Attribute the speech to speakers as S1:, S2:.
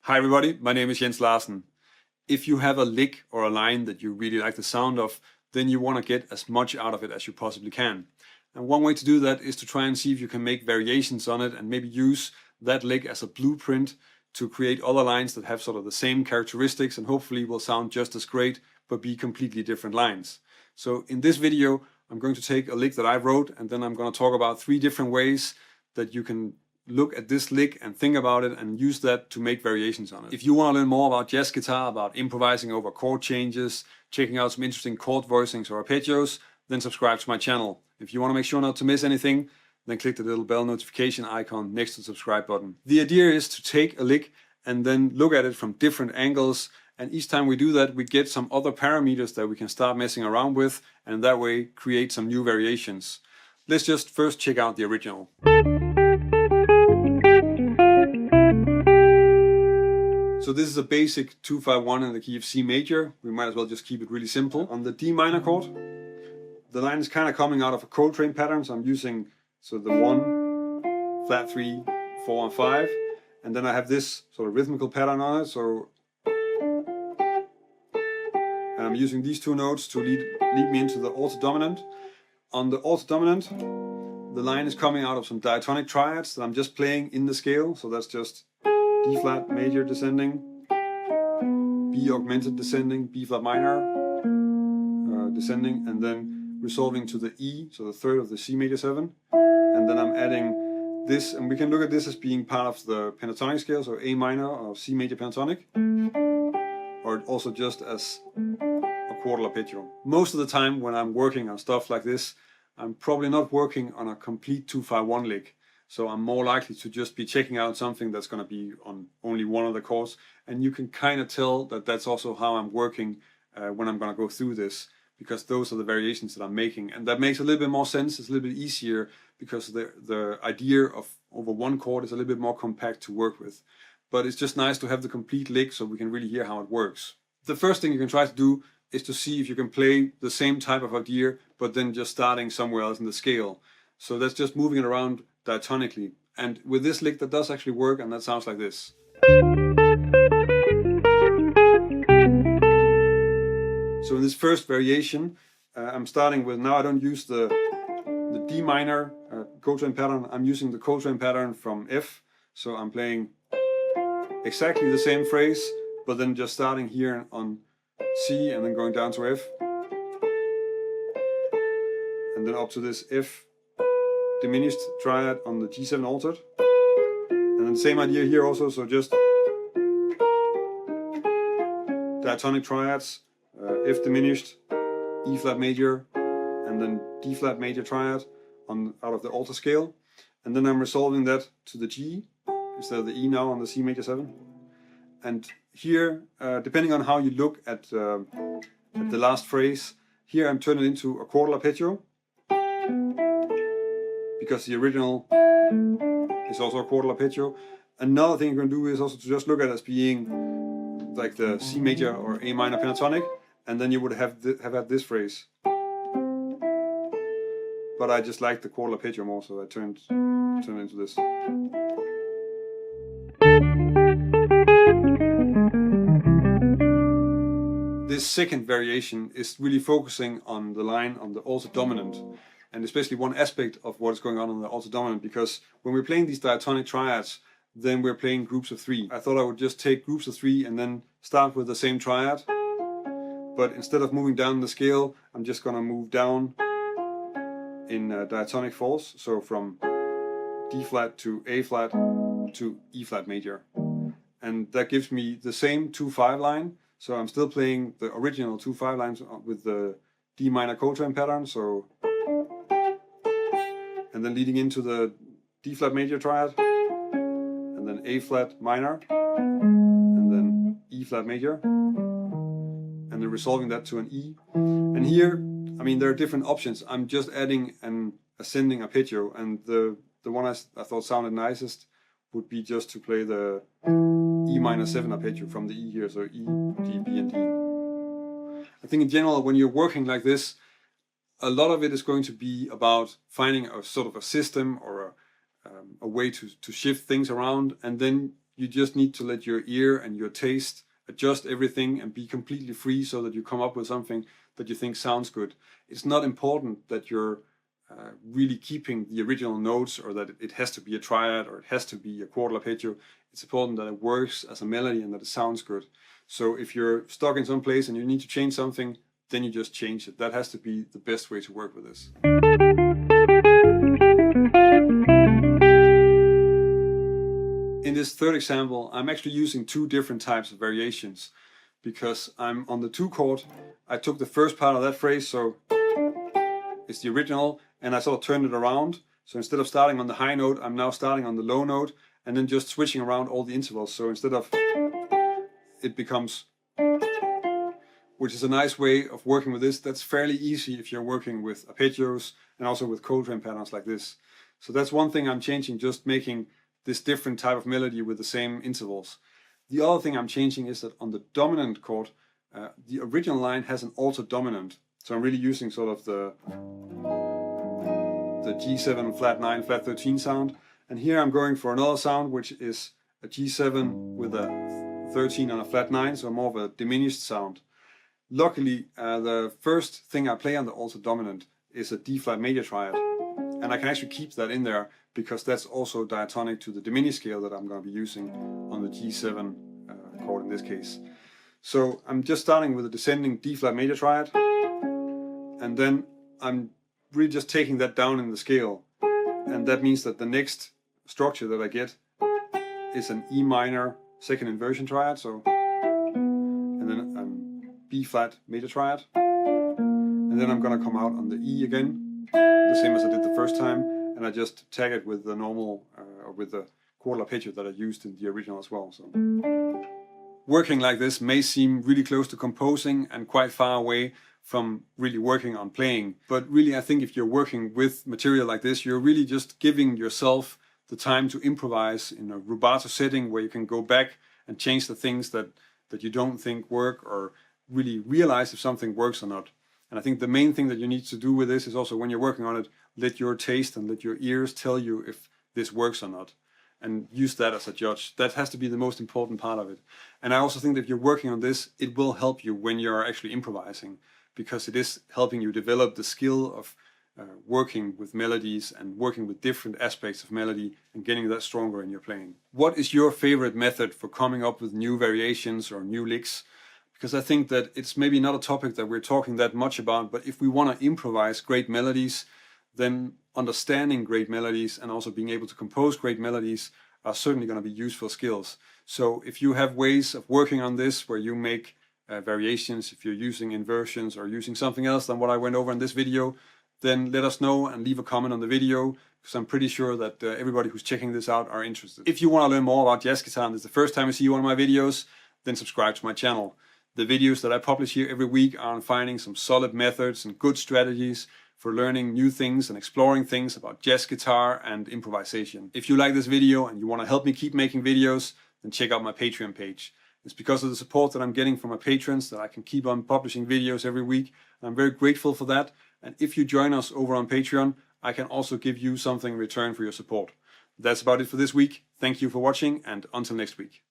S1: Hi everybody, my name is Jens Larsen. If you have a lick or a line that you really like the sound of, then you want to get as much out of it as you possibly can. And one way to do that is to try and see if you can make variations on it and maybe use that lick as a blueprint to create other lines that have sort of the same characteristics and hopefully will sound just as great but be completely different lines. So in this video I'm going to take a lick that I wrote and then I'm going to talk about 3 different ways that you can look at this lick and think about it and use that to make variations on it. If you want to learn more about jazz guitar, about improvising over chord changes, checking out some interesting chord voicings or arpeggios, then subscribe to my channel. If you want to make sure not to miss anything, then click the little bell notification icon next to the subscribe button. The idea is to take a lick and then look at it from different angles, and each time we do that we get some other parameters that we can start messing around with and that way create some new variations. Let's just first check out the original. So this is a basic 2-5-1 in the key of C major. We might as well just keep it really simple. On the D minor chord, the line is kind of coming out of a Coltrane pattern, so I'm using the 1, flat 3, 4 and 5, and then I have this sort of rhythmical pattern on it. And I'm using these 2 notes to lead me into the alto dominant. On the alto dominant, the line is coming out of some diatonic triads that I'm just playing in the scale, so that's just D flat major descending, B augmented descending, B flat minor descending, and then resolving to the E, so the third of the C major 7. And then I'm adding this, and we can look at this as being part of the pentatonic scale, so A minor or C major pentatonic, or also just as a quarter arpeggio. Most of the time when I'm working on stuff like this, I'm probably not working on a complete 2-5-1 lick. So I'm more likely to just be checking out something that's going to be on only one of the chords. And you can kind of tell that that's also how I'm working when I'm going to go through this, because those are the variations that I'm making. And that makes a little bit more sense. It's a little bit easier because the idea of over one chord is a little bit more compact to work with. But it's just nice to have the complete lick so we can really hear how it works. The first thing you can try to do is to see if you can play the same type of idea, but then just starting somewhere else in the scale. So that's just moving it around diatonically, and with this lick that does actually work, and that sounds like this. So in this first variation, I'm starting with, now I don't use the D minor Coltrane pattern, I'm using the Coltrane pattern from F. So I'm playing exactly the same phrase, but then just starting here on C and then going down to F, and then up to this F diminished triad on the G7 altered, and then same idea here also, so just diatonic triads, F diminished, E flat major, and then D flat major triad out of the alto scale, and then I'm resolving that to the G instead of the E now on the C major 7. And here, depending on how you look at the last phrase, here I'm turning it into a quarter arpeggio, because the original is also a quarter arpeggio. Another thing you're going to do is also to just look at it as being like the C major or A minor pentatonic, and then you would have had this phrase. But I just like the quarter arpeggio more, so I turned it into this. This second variation is really focusing on the line on the alto dominant, and especially one aspect of what is going on the alto dominant, because when we're playing these diatonic triads, then we're playing groups of 3. I thought I would just take groups of 3 and then start with the same triad, but instead of moving down the scale, I'm just going to move down in diatonic falls, so from D flat to A flat to E flat major, and that gives me the same 2-5 line. So I'm still playing the original 2-5 lines with the D minor Coltrane pattern, so, and then leading into the D flat major triad, and then A flat minor, and then E flat major, and then resolving that to an E. And here, I mean, there are different options. I'm just adding an ascending arpeggio, and the one I thought sounded nicest would be just to play the E minor 7 arpeggio from the E here, so E, G, B and D. I think in general when you're working like this, a lot of it is going to be about finding a sort of a system or a way to shift things around, and then You just need to let your ear and your taste adjust everything and be completely free so that you come up with something that you think sounds good. It's not important that you're really keeping the original notes, or that it has to be a triad or it has to be a quartal arpeggio. It's important that it works as a melody and that it sounds good. So if you're stuck in some place and you need to change something, then you just change it. That has to be the best way to work with this. In this third example, I'm actually using two different types of variations, because I'm on the 2 chord. I took the first part of that phrase, so it's the original, and I sort of turned it around. So instead of starting on the high note, I'm now starting on the low note, and then just switching around all the intervals. So instead of, it becomes, which is a nice way of working with this. That's fairly easy if you're working with arpeggios and also with Coltrane patterns like this. So that's one thing I'm changing, just making this different type of melody with the same intervals. The other thing I'm changing is that on the dominant chord, the original line has an altered dominant. So I'm really using sort of the G7 flat 9 flat 13 sound, and here I'm going for another sound which is a G7 with a 13 on a flat 9, so more of a diminished sound. Luckily, the first thing I play on the altered dominant is a D flat major triad, and I can actually keep that in there because that's also diatonic to the diminished scale that I'm going to be using on the G7 chord in this case. So I'm just starting with a descending D flat major triad, and then I'm really just taking that down in the scale, and that means that the next structure that I get is an E minor second inversion triad, so, and then B flat major triad, and then I'm gonna come out on the E again, the same as I did the first time, and I just tag it with the normal, or with the quartal arpeggio that I used in the original as well. So working like this may seem really close to composing and quite far away from really working on playing. But really, I think if you're working with material like this, you're really just giving yourself the time to improvise in a rubato setting where you can go back and change the things that you don't think work, or really realize if something works or not. And I think the main thing that you need to do with this is also, when you're working on it, let your taste and let your ears tell you if this works or not, and use that as a judge. That has to be the most important part of it. And I also think that if you're working on this, it will help you when you're actually improvising, because it is helping you develop the skill of working with melodies and working with different aspects of melody and getting that stronger in your playing. What is your favorite method for coming up with new variations or new licks? Because I think that it's maybe not a topic that we're talking that much about, but if we want to improvise great melodies, then understanding great melodies and also being able to compose great melodies are certainly going to be useful skills. So if you have ways of working on this where you make variations, if you're using inversions or using something else than what I went over in this video, then let us know and leave a comment on the video, because I'm pretty sure that everybody who's checking this out are interested. If you want to learn more about jazz guitar and this is the first time you see one of my videos, then subscribe to my channel. The videos that I publish here every week are on finding some solid methods and good strategies for learning new things and exploring things about jazz guitar and improvisation. If you like this video and you want to help me keep making videos, then check out my Patreon page. It's because of the support that I'm getting from my patrons that I can keep on publishing videos every week. I'm very grateful for that. And if you join us over on Patreon, I can also give you something in return for your support. That's about it for this week. Thank you for watching, and until next week.